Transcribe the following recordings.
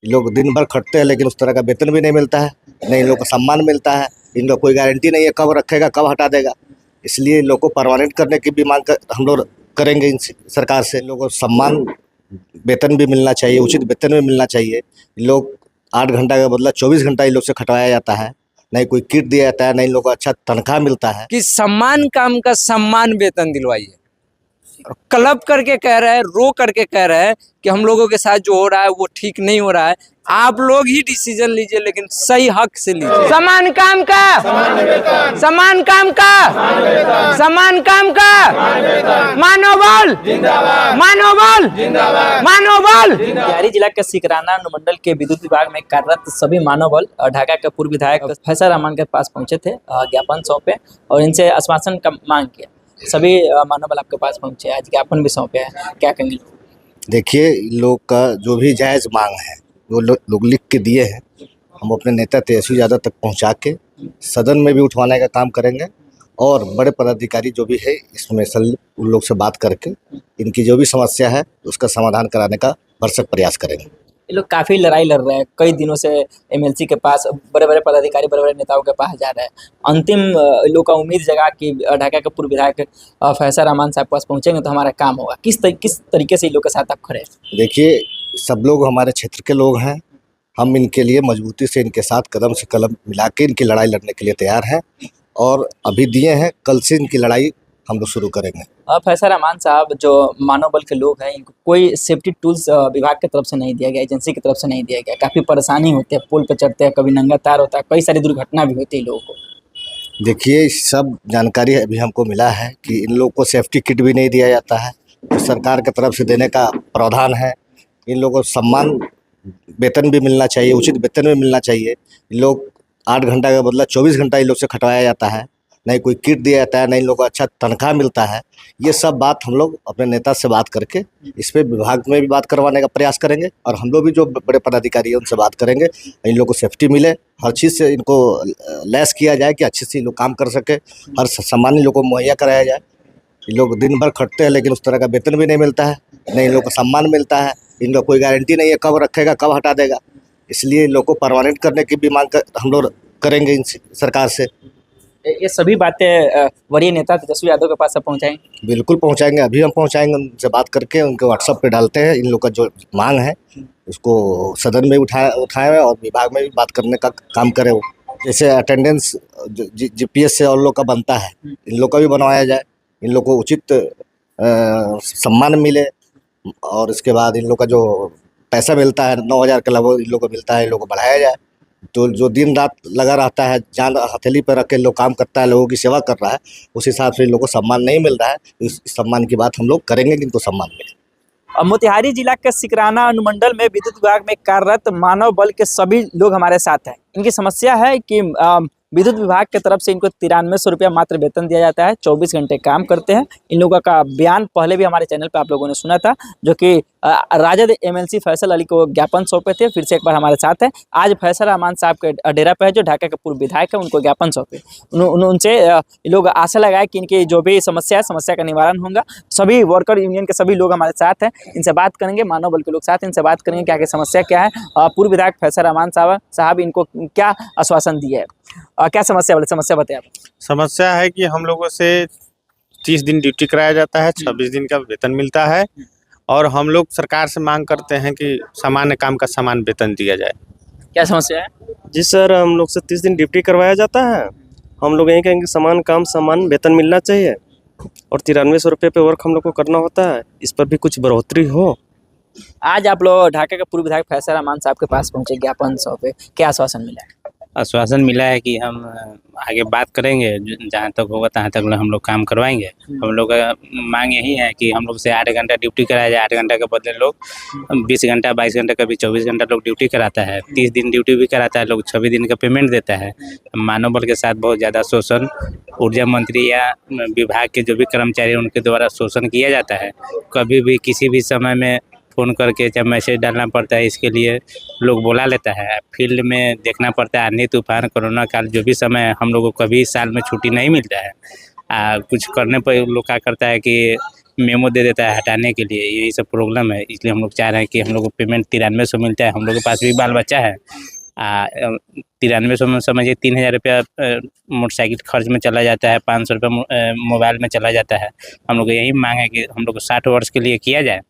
लोग दिन भर खटते हैं लेकिन उस तरह का वेतन भी नहीं मिलता है, नहीं इन लोग को सम्मान मिलता है। इनका कोई गारंटी नहीं है कब रखेगा कब हटा देगा। इसलिए इन लोग को परमानेंट करने की भी मांग हम लोग करेंगे इन सरकार से। इन लोगों को सम्मान वेतन भी मिलना चाहिए, उचित वेतन भी मिलना चाहिए। लोग 8 घंटा का बदला 24 घंटा इन लोग से खटवाया जाता है, नहीं कोई किट दिया जाता है, नहीं इन लोग को अच्छा तनख्वाह मिलता है। कि सम्मान काम का सम्मान वेतन दिलवाइए। क्लब करके कह रहे हैं, रो करके कह रहे हैं कि हम लोगों के साथ जो हो रहा है वो ठीक नहीं हो रहा है। आप लोग ही डिसीजन लीजिए, लेकिन सही हक से लीजिए। समान काम का समान काम का समान काम का मनोबल मनोबल मनोबल। मोतिहारी जिला के सिकराना अनुमंडल के विद्युत विभाग में कार्यरत सभी मानव बल ढाका के पूर्व विधायक फैसल रहमान के पास पहुंचे थे, ज्ञापन सौंपे और इनसे आश्वासन का मांग किया। सभी मानव बल आपके पास पहुंचे, आज ज्ञापन भी सौंपे हैं, क्या कहेंगे? देखिए, लोग का जो भी जायज़ मांग है वो लोग लिख के दिए हैं। हम अपने नेता तेजस्वी यादव तक पहुंचा के सदन में भी उठवाने का काम करेंगे और बड़े पदाधिकारी जो भी है इसमें उन लोग से बात करके इनकी जो भी समस्या है उसका समाधान कराने का भरसक प्रयास करेंगे। ये लोग काफ़ी लड़ाई लड़ रहे हैं, कई दिनों से एमएलसी के पास, बड़े बड़े पदाधिकारी बड़े बड़े नेताओं के पास जा रहे हैं। अंतिम लोग का उम्मीद जगा कि ढाका के पूर्व विधायक फैसल रहमान साहब के पास पहुंचेंगे तो हमारा काम होगा। किस तरीके से इन लोग के साथ आप खड़े हैं? देखिए, सब लोग हमारे क्षेत्र के लोग हैं, हम इनके लिए मजबूती से इनके साथ कदम से कदम मिला के इनकी लड़ाई लड़ने के लिए तैयार हैं और अभी दिए हैं, कल से इनकी लड़ाई हम लोग शुरू करेंगे। फैसल रहमान साहब, जो मानव बल के लोग हैं, इनको कोई सेफ्टी टूल्स विभाग की तरफ से नहीं दिया गया, एजेंसी की तरफ से नहीं दिया गया। काफ़ी परेशानी होती है, पुल पे चढ़ते हैं, कभी नंगा तार होता है, कई सारी दुर्घटना भी होती है लोगों को। देखिए, सब जानकारी अभी हमको मिला है कि इन लोग को सेफ्टी किट भी नहीं दिया जाता है, तो सरकार की तरफ से देने का प्रावधान है। इन लोगों को सम्मान वेतन भी मिलना चाहिए, उचित वेतन भी मिलना चाहिए। लोग 8 घंटा का बदला 24 घंटा इन लोग से खटवाया जाता है, नहीं कोई किट दिया जाता है, नहीं इन लोग को अच्छा तनख्वाह मिलता है। ये सब बात हम लोग अपने नेता से बात करके इस पर विभाग में भी बात करवाने का प्रयास करेंगे और हम लोग भी जो बड़े पदाधिकारी हैं उनसे बात करेंगे, इन लोग को सेफ्टी मिले, हर चीज़ से इनको लैस किया जाए कि अच्छे से लोग काम कर सके, हर सामान्य लोगों को मुहैया कराया जाए। लोग दिन भर खटते हैं लेकिन उस तरह का वेतन भी नहीं मिलता है, नहीं इन लोग को सम्मान मिलता है। इनका कोई गारंटी नहीं है कब रखेगा कब हटा देगा। इसलिए लोग को परमानेंट करने की भी मांग हम लोग करेंगे इन सरकार से। ये सभी बातें वरीय नेता तेजस्वी यादव के पास आप पहुँचाएंगे? बिल्कुल पहुंचाएंगे, अभी हम पहुंचाएंगे, उनसे बात करके उनके व्हाट्सएप पे डालते हैं। इन लोग का जो मांग है उसको सदन में उठाएं और विभाग में भी बात करने का काम करें। वो जैसे अटेंडेंस जीपीएस से और लोग का बनता है, इन लोग का भी बनवाया जाए, इन लोग को उचित सम्मान मिले और इसके बाद इन लोग का जो पैसा मिलता है 9,000 के लगभग इन लोग को मिलता है, इन लोग को बढ़ाया जाए। तो जो दिन रात लगा रहता है, जान हथेली पर रख के लोग काम करता है, लोगों की सेवा कर रहा है, उस हिसाब से इन लोगों को सम्मान नहीं मिल रहा है। इस सम्मान की बात हम लोग करेंगे कि इनको सम्मान मिले। मोतिहारी जिला के सिकराना अनुमंडल में विद्युत विभाग में कार्यरत मानव बल के सभी लोग हमारे साथ हैं। इनकी समस्या है कि विद्युत विभाग की तरफ से इनको 9300 रुपया मात्र वेतन दिया जाता है, 24 घंटे काम करते हैं। इन लोगों का बयान पहले भी हमारे चैनल पे आप लोगों ने सुना था, जो कि राजद एमएलसी फैसल अली को ज्ञापन सौंपे थे। फिर से एक बार हमारे साथ है, आज फैसल रहमान साहब के डेरा पे है, जो ढाका के पूर्व विधायक है, उनको ज्ञापन सौंपे। उनसे लोग आशा लगाए कि इनकी जो भी समस्या है, समस्या का निवारण होगा। सभी वर्कर यूनियन के सभी लोग हमारे साथ हैं, इनसे बात करेंगे, मानव बल के लोग साथ, इनसे बात करेंगे क्या क्या समस्या क्या है। पूर्व विधायक फैसल रहमान साहब इनको क्या आश्वासन दिए है, क्या समस्या बोले, समस्या बताइए आप। समस्या है कि हम लोगों से 30 दिन ड्यूटी कराया जाता है, 26 दिन का वेतन मिलता है और हम लोग सरकार से मांग करते हैं कि सामान्य काम का समान वेतन दिया जाए। क्या समस्या है? जी सर, हम लोग से 30 दिन ड्यूटी करवाया जाता है। हम लोग यही कहेंगे समान काम समान वेतन मिलना चाहिए और 9300 रुपये पे वर्क हम लोग को करना होता है, इस पर भी कुछ बढ़ोतरी हो। आज आप लोग ढाका के पूर्व विधायक फैसल रहमान साहब के पास पहुंचे, ज्ञापन सौंपे, क्या आश्वासन मिला है? आश्वासन मिला है कि हम आगे बात करेंगे, जहाँ तक होगा तहाँ तक हम लोग काम करवाएंगे। हम लोग का मांग यही है कि हम लोग से 8 घंटा ड्यूटी कराया जाए, 8 घंटा के बदले लोग 20 घंटा 22 घंटा कभी 24 घंटा लोग ड्यूटी कराता है, 30 दिन ड्यूटी भी कराता है, लोग 26 दिन का पेमेंट देता है। मानव बल के साथ बहुत ज़्यादा शोषण ऊर्जा मंत्री या विभाग के जो भी कर्मचारी उनके द्वारा शोषण किया जाता है। कभी भी किसी भी समय में फ़ोन करके जब मैसेज डालना पड़ता है, इसके लिए लोग बुला लेता है। फील्ड में देखना पड़ता है, आंधी तूफान कोरोना काल जो भी समय हम लोगों को कभी साल में छुट्टी नहीं मिलता है। कुछ करने पर लोग क्या करता है कि मेमो दे देता है हटाने के लिए, यही सब प्रॉब्लम है। इसलिए हम लोग चाह रहे हैं कि हम लोग को पेमेंट 9300 मिलता है। हम लोग के पास भी बाल बच्चा है। 9300 में समझिए 3000 रुपया मोटरसाइकिल खर्च में चला जाता है, 500 रुपये मोबाइल में चला जाता है। हम लोग यही मांग है कि हम लोग को 60 वर्ष के लिए किया जाए,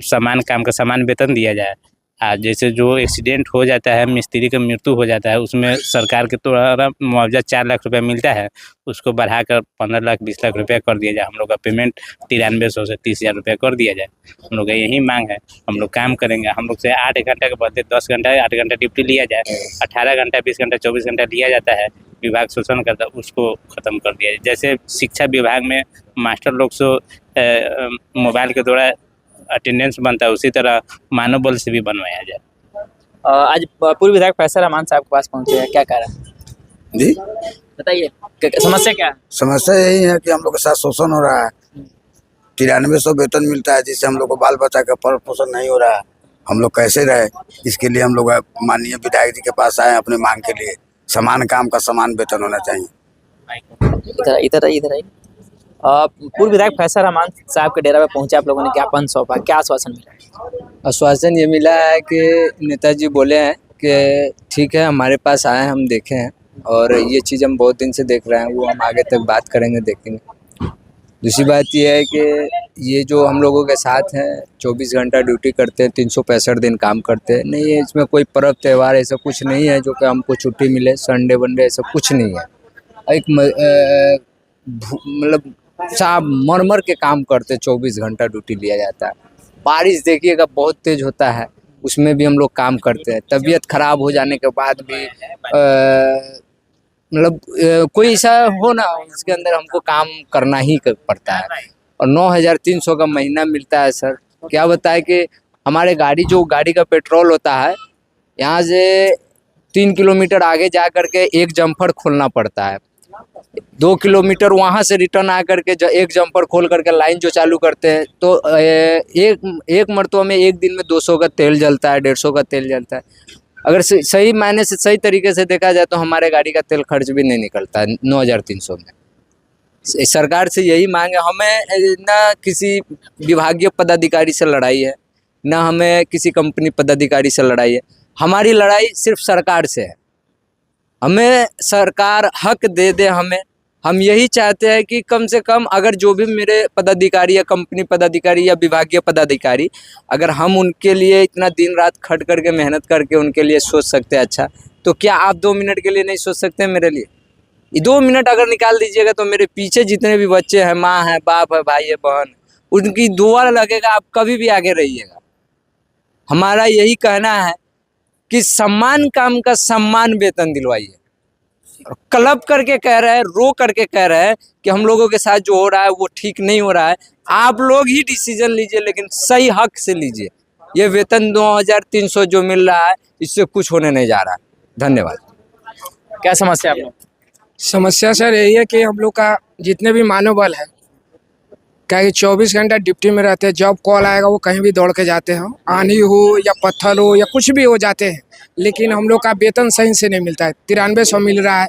समान काम का समान वेतन दिया जाए। जैसे जो एक्सीडेंट हो जाता है, मिस्त्री का मृत्यु हो जाता है, उसमें सरकार के द्वारा मुआवजा 4 लाख रुपया मिलता है, उसको बढ़ाकर 15 लाख 20 लाख रुपया कर दिया जाए। हम लोग का पेमेंट 9300 से 30,000 रुपया कर दिया जाए। हम लोग का यही मांग है। हम लोग काम करेंगे, हम लोग से 8 घंटे के बदले 10 घंटा 8 घंटा ड्यूटी लिया जाए। 18 घंटा 20 घंटा 24 घंटा लिया जाता है, विभाग शोषण करता है, उसको ख़त्म कर दिया जाए। जैसे शिक्षा विभाग में मास्टर लोग से मोबाइल के द्वारा अटेंडेंस बनता है, उसी तरह मानव बल से भी बनवाया जाए। आज पूर्व विधायक फैसल रहमान साहब के पास पहुंचे हैं, क्या कह रहे हैं जी बताइए, समस्या क्या है? समस्या यही है कि हम लोग के साथ शोषण हो रहा है। 9300 वेतन मिलता है, जिससे हम लोग को बाल बच्चा का भरण पोषण नहीं हो रहा है। हम लोग कैसे रहे, इसके लिए हम लोग माननीय विधायक जी के पास आए अपने मांग के लिए। समान काम का समान वेतन होना चाहिए। इधर आइए। पूर्व विधायक फैसल रहमान साहब के डेरा पे पहुंचे, आप लोगों ने ज्ञापन सौंपा, क्या आश्वासन मिला? आश्वासन ये मिला है कि नेताजी बोले हैं कि ठीक है, हमारे पास आए, हम देखे हैं और ये चीज़ हम बहुत दिन से देख रहे हैं, वो हम आगे तक बात करेंगे, देखेंगे। दूसरी बात ये है कि ये जो हम लोगों के साथ हैं, 24 घंटा ड्यूटी करते हैं, 365 दिन काम करते हैं, नहीं है इसमें कोई पर्व त्यौहार ऐसा कुछ नहीं है जो कि हमको छुट्टी मिले, संडे वनडे ऐसा कुछ नहीं है। एक मतलब साहब मर के काम करते, 24 घंटा ड्यूटी लिया जाता है। बारिश देखिएगा बहुत तेज होता है, उसमें भी हम लोग काम करते हैं। तबीयत खराब हो जाने के बाद भी मतलब कोई ऐसा हो ना, इसके अंदर हमको काम करना ही पड़ता है। और 9300 का महीना मिलता है सर। क्या बताए कि हमारे गाड़ी का पेट्रोल होता है, यहाँ से 3 किलोमीटर आगे जा करके एक जम्पर खोलना पड़ता है। 2 किलोमीटर वहाँ से रिटर्न आ करके एक जम्पर खोल करके लाइन जो चालू करते हैं, तो एक मरतबा में एक दिन में 200 का तेल जलता है, 150 का तेल जलता है। अगर सही मायने से सही तरीके से देखा जाए तो हमारे गाड़ी का तेल खर्च भी नहीं निकलता है 9300 में। सरकार से यही मांग है, हमें ना किसी विभागीय पदाधिकारी से लड़ाई है, ना हमें किसी कंपनी पदाधिकारी से लड़ाई है। हमारी लड़ाई सिर्फ सरकार से है। हमें सरकार हक दे दे हमें। हम यही चाहते हैं कि कम से कम अगर जो भी मेरे पदाधिकारी या कंपनी पदाधिकारी या विभागीय पदाधिकारी, अगर हम उनके लिए इतना दिन रात खट करके मेहनत करके उनके लिए सोच सकते हैं, अच्छा तो क्या आप 2 मिनट के लिए नहीं सोच सकते मेरे लिए? 2 मिनट अगर निकाल दीजिएगा तो मेरे पीछे जितने भी बच्चे हैं, माँ है, बाप है, भाई है, बहन, उनकी दुआ लगेगा, आप कभी भी आगे रहिएगा। हमारा यही कहना है कि सम्मान काम का सम्मान वेतन दिलवाइए। क्लब करके कह रहे हैं, रो करके कह रहे हैं कि हम लोगों के साथ जो हो रहा है वो ठीक नहीं हो रहा है। आप लोग ही डिसीजन लीजिए, लेकिन सही हक से लीजिए। ये वेतन 2300 जो मिल रहा है, इससे कुछ होने नहीं जा रहा है। धन्यवाद। क्या समस्या आप लोग? समस्या सर यही है कि हम लोग का जितने भी मानव बल है, क्या कि 24 घंटा ड्यूटी में रहते हैं। जब कॉल आएगा वो कहीं भी दौड़ के जाते हैं, आंधी हो या पत्थर हो या कुछ भी हो जाते हैं, लेकिन हम लोग का वेतन सही से नहीं मिलता है। 9300 मिल रहा है,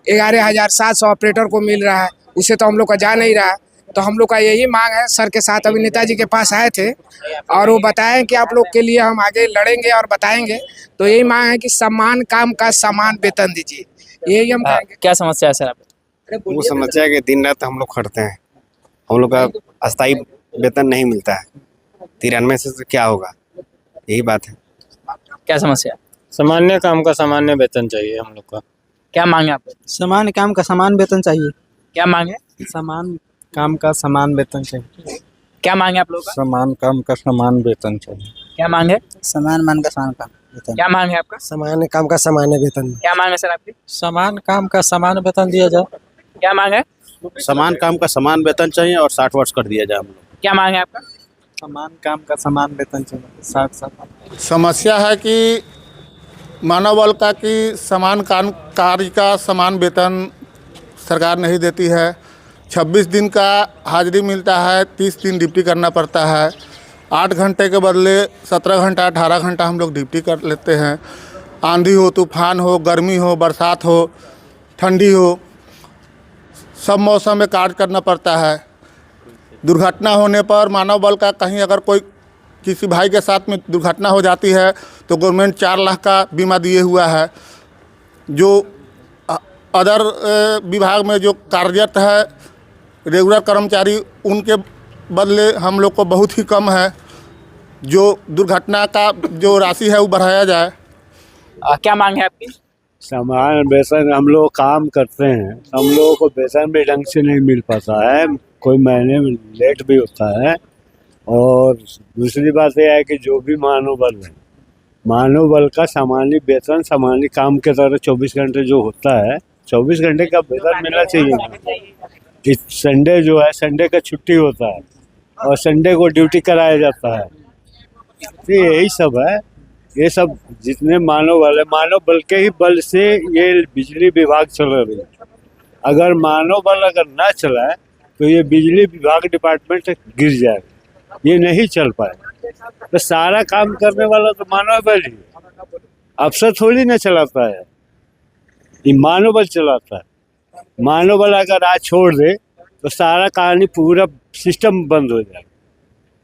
11,700 ऑपरेटर को मिल रहा है, उसे तो हम लोग का जा नहीं रहा है। तो हम लोग का यही मांग है, सर के साथ अभी नेताजी के पास आए थे और वो बताएं कि आप लोग के लिए हम आगे लड़ेंगे और बताएंगे। तो यही मांग है कि समान काम का समान वेतन दीजिए, यही हम कहेंगे। क्या समस्या है सर आप? वो समस्या है कि दिन रात हम लोग खटते हैं, हम लोग का अस्थायी वेतन नहीं मिलता है। 9300 से क्या होगा, यही बात है। क्या समस्या? सामान्य काम का सामान्य वेतन चाहिए हम लोग का। क्या मांग है आप? समान काम का समान वेतन चाहिए। क्या मांग है? समान काम का समान वेतन चाहिए। क्या मांग है आप लोग का? समान काम का समान वेतन चाहिए। क्या मांग है? समान मान का समान काम वेतन। क्या मांग है आपका? समान काम का समान वेतन। क्या मांग है सर आपकी? समान काम का समान वेतन दिया जाए। क्या मांग है? समान काम का समान वेतन चाहिए और 60 वर्ष कर दिया जाए हम लोग। क्या मांग है आपका? समान काम का समान वेतन चाहिए, 60। समस्या है कि मानव बल का कि समान कार्य का समान वेतन सरकार नहीं देती है। 26 दिन का हाजिरी मिलता है, 30 दिन ड्यूटी करना पड़ता है। 8 घंटे के बदले 17 घंटा 18 घंटा हम लोग ड्यूटी कर लेते हैं। आंधी हो, तूफान हो, गर्मी हो, बरसात हो, ठंडी हो, सब मौसम में कार्य करना पड़ता है। दुर्घटना होने पर मानव बल का कहीं अगर कोई किसी भाई के साथ में दुर्घटना हो जाती है तो गवर्नमेंट 4 लाख का बीमा दिए हुआ है। जो अदर विभाग में जो कार्यरत है रेगुलर कर्मचारी, उनके बदले हम लोग को बहुत ही कम है। जो दुर्घटना का जो राशि है वो बढ़ाया जाए। क्या मांग है आपकी? समान वेतन हम लोग काम करते हैं, हम लोगों को वेतन भी ढंग से नहीं मिल पाता है, कोई महीने में लेट भी होता है। और दूसरी बात यह है कि जो भी मानव बल है, मानव बल का सामान्य वेतन सामान्य काम के तरह 24 घंटे जो होता है 24 घंटे का वेतन मिलना चाहिए। इस संडे जो है, संडे का छुट्टी होता है और संडे को ड्यूटी कराया जाता है। तो यही सब है। ये सब जितने मानव बल है, मानव बल के ही बल से ये बिजली विभाग चल रही है। अगर मानव बल अगर ना चला है तो ये बिजली विभाग डिपार्टमेंट गिर जाएगा, ये नहीं चल पाएगा। तो सारा काम करने वाला तो मानव बल ही है, अफसर थोड़ी ना चलाता है, ये मानव बल चलाता है। मानव बल अगर आज छोड़ दे तो सारा कहानी पूरा सिस्टम बंद हो जाएगा,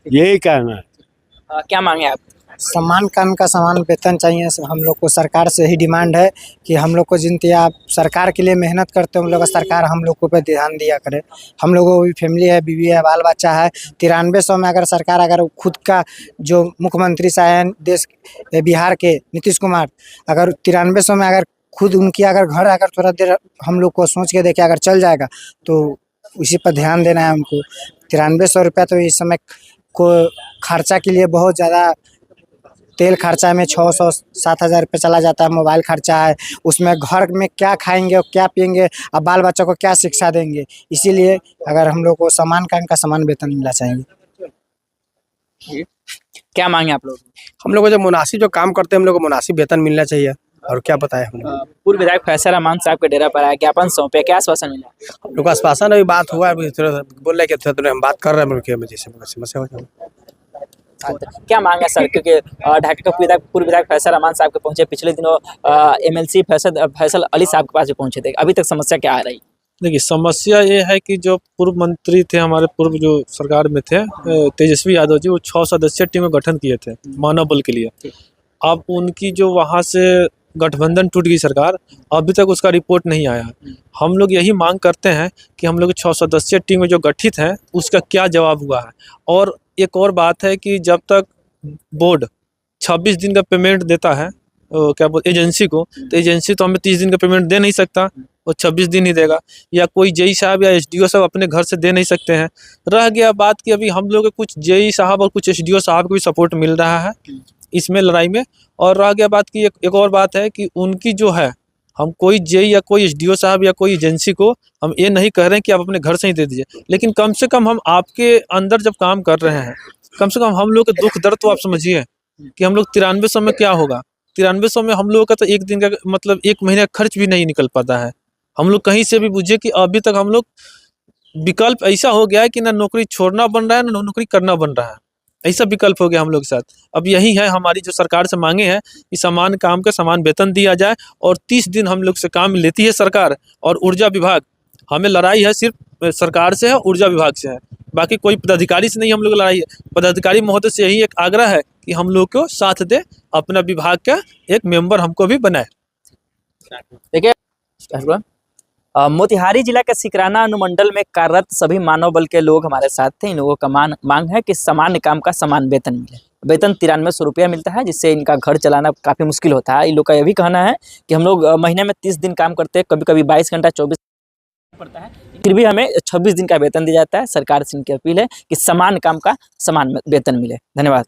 यही कहना है। क्या मांगे आप? समान काम का समान वेतन चाहिए। हम लोग को सरकार से ही डिमांड है कि हम लोग को जिनते आप सरकार के लिए मेहनत करते हैं, उन लोग का सरकार हम लोग को पे ध्यान दिया करे। हम लोगों को भी फैमिली है, बीवी है, बाल बच्चा है। 9300 में अगर सरकार अगर खुद का जो मुख्यमंत्री साहब देश बिहार के नीतीश कुमार, अगर 9300 में अगर खुद उनकी अगर घर अगर थोड़ा देर हम लोग को सोच के देखे अगर चल जाएगा तो उसी पर ध्यान देना है उनको। 9300 रुपया तो इस समय को खर्चा के लिए बहुत ज़्यादा, तेल खर्चा में 600-7,000 रुपये चला जाता है, मोबाइल खर्चा है, उसमें घर में क्या खाएंगे और क्या पिएंगे, अब बाल बच्चों को क्या शिक्षा देंगे। इसीलिए अगर हम लोग को समान काम का समान वेतन मिलना चाहिए। क्या मांगे आप लोग? हम लोग को जो मुनासिब जो काम करते हैं हम लोग को मुनासिब वेतन मिलना चाहिए। और क्या बताएं हम लोग। पूर्व विधायक फैसल रहमान साहब के डेरा पर आया, ज्ञापन सौंपे, क्या आश्वासन मिला? हम लोग का आश्वासन अभी बात हुआ है, बोल रहे कि हम बात कर रहे हैं जैसे समस्या हो जाए। क्या मांग है सर? क्योंकि ढाका के पूर्व विधायक फैसल रहमान साहब के पहुंचे, पिछले दिनों MLC फैसल अली साहब के पास भी पहुंचे थे, अभी तक समस्या क्या आ रही? देखिए, समस्या ये है कि जो पूर्व मंत्री थे हमारे, पूर्व जो सरकार में थे तेजस्वी यादव जी, वो 6 सदस्यीय टीम का गठन किए थे मानव बल के लिए। अब उनकी जो वहाँ से गठबंधन टूट गई सरकार, अभी तक उसका रिपोर्ट नहीं आया। हम लोग यही मांग करते हैं कि हम लोग 6 सदस्यीय टीम जो गठित है उसका क्या जवाब हुआ है। और एक और बात है कि जब तक बोर्ड 26 दिन का पेमेंट देता है क्या बोल एजेंसी को, तो एजेंसी तो हमें 30 दिन का पेमेंट दे नहीं सकता, वो 26 दिन ही देगा। या कोई जेई साहब या SDO साहब अपने घर से दे नहीं सकते हैं। रह गया बात कि अभी हम लोग कुछ जेई साहब और कुछ SDO साहब को भी सपोर्ट मिल रहा है इसमें लड़ाई में। और रह गया बात की एक और बात है कि उनकी जो है, हम कोई जेई या कोई SDO साहब या कोई एजेंसी को हम ये नहीं कह रहे हैं कि आप अपने घर से ही दे दीजिए, लेकिन कम से कम हम आपके अंदर जब काम कर रहे हैं, कम से कम हम लोग के दुख दर्द तो आप समझिए कि हम लोग 9300 में क्या होगा। 9300 में हम लोगों का तो एक दिन का मतलब 1 महीने का खर्च भी नहीं निकल पाता है। हम लोग कहीं से भी बुझे कि अभी तक हम लोग विकल्प ऐसा हो गया है कि ना नौकरी छोड़ना बन रहा है ना नौकरी करना बन रहा है, ऐसा विकल्प हो गया हम लोग के साथ। अब यही है हमारी जो सरकार से मांगे हैं कि समान काम का समान वेतन दिया जाए। और 30 दिन हम लोग से काम लेती है सरकार। और ऊर्जा विभाग, हमें लड़ाई है सिर्फ सरकार से है, ऊर्जा विभाग से है, बाकी कोई पदाधिकारी से नहीं हम लोग लड़ाई है। पदाधिकारी महोदय से यही एक आग्रह है कि हम लोग को साथ दे, अपना विभाग का एक मेंबर हमको भी बनाए। देखिए, मोतिहारी जिला के सिकराना अनुमंडल में कार्यरत सभी मानव बल के लोग हमारे साथ थे। इन लोगों का मांग है कि सामान्य काम का समान वेतन मिले। वेतन 9300 रुपया मिलता है, जिससे इनका घर चलाना काफ़ी मुश्किल होता है। इन लोग का यह भी कहना है कि हम लोग महीने में 30 दिन काम करते हैं, कभी कभी 22 घंटा 24 पड़ता है, फिर भी हमें 26 दिन का वेतन दिया जाता है। सरकार से इनकी अपील है कि समान काम का समान वेतन मिले। धन्यवाद।